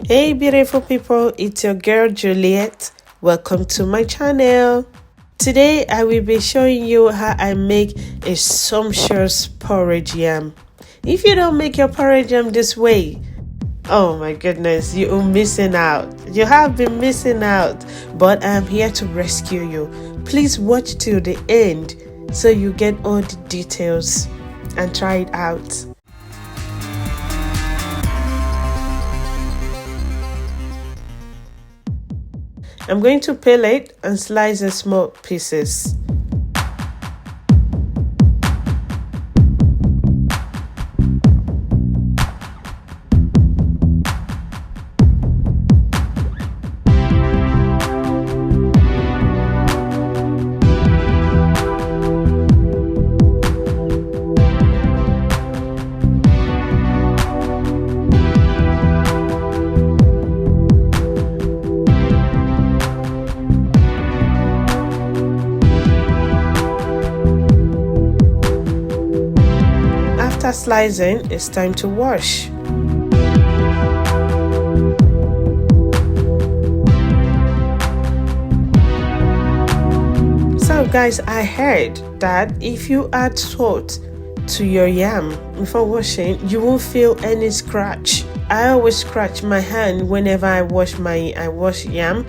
Hey beautiful people, it's your girl Juliet. Welcome to my channel. Today I will be showing you how I make a sumptuous porridge yam. If you don't make your porridge yam this way, oh my goodness, you are missing out. You have been missing out, but I'm here to rescue you. Please watch till the end so you get all the details and try it out. I'm going to peel it and slice in small pieces. After slicing, it's time to wash. So guys, I heard that if you add salt to your yam before washing, you won't feel any scratch. I always scratch my hand whenever I wash yam,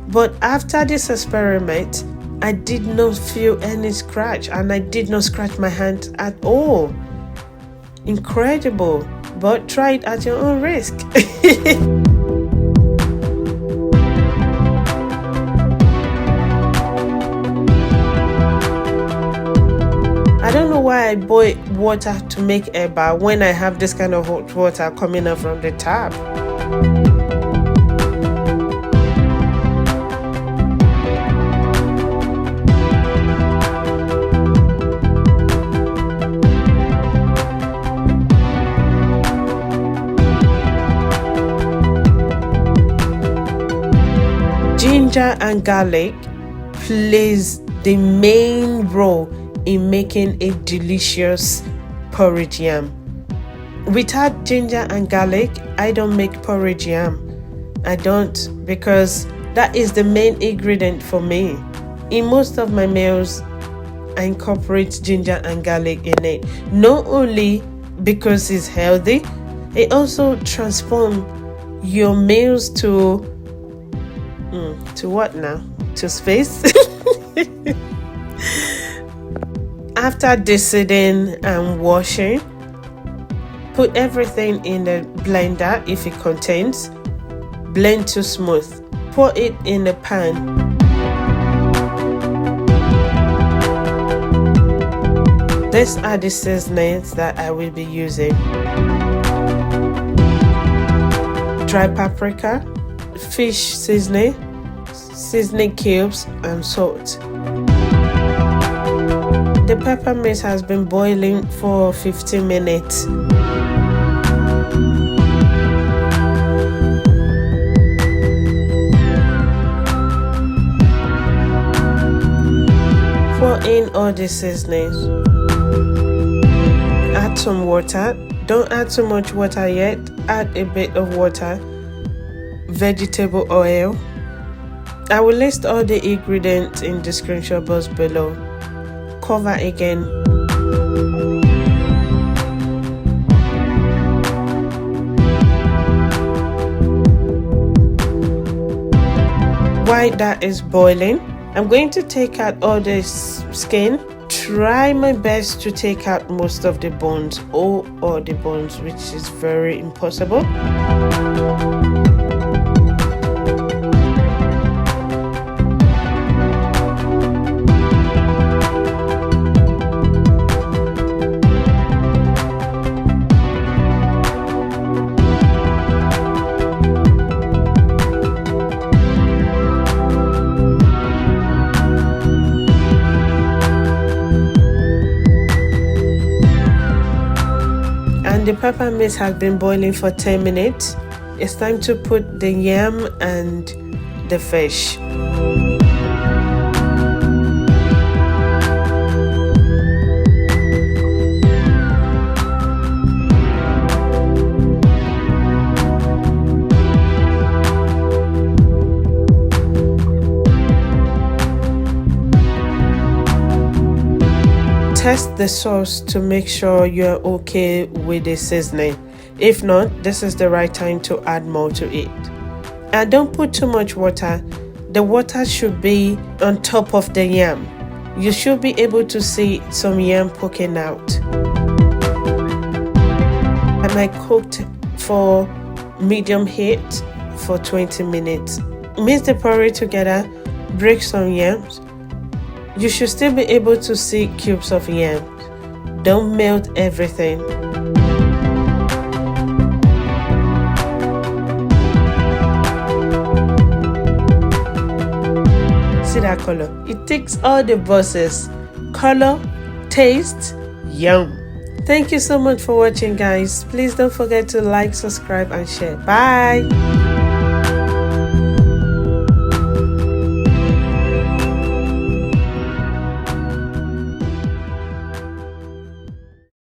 but after this experiment, I did not feel any scratch and I did not scratch my hand at all. Incredible, but try it at your own risk. I don't know why I boil water to make eba when I have this kind of hot water coming out from the tap. Ginger and garlic plays the main role in making a delicious porridge yam. Without ginger and garlic, I don't make porridge yam. I don't, because that is the main ingredient for me. In most of my meals, I incorporate ginger and garlic in it. Not only because it's healthy, it also transforms your meals to what now? To space. After deseeding and washing, put everything in the blender if it contains. Blend to smooth. Pour it in a pan. These are the seasonings that I will be using: dry paprika, fish seasoning cubes, and salt. The pepper mix has been boiling for 15 minutes. Pour in all the seasonings. Add some water. Don't add too much water yet. Add a bit of water. Vegetable oil. I will list all the ingredients in the screenshot box below. Cover again. While that is boiling, I'm going to take out all the skin. Try my best to take out most of the bones, all the bones, which is very impossible. And the pepper mix has been boiling for 10 minutes. It's time to put the yam and the fish. Test the sauce to make sure you're okay with the seasoning. If not, this is the right time to add more to it. And don't put too much water. The water should be on top of the yam. You should be able to see some yam poking out. And I cooked for medium heat for 20 minutes. Mix the porridge together, break some yams. You should still be able to see cubes of yams. Don't melt everything. See that color? It ticks all the boxes. Color, taste, yum. Thank you so much for watching, guys. Please don't forget to like, subscribe and share. Bye.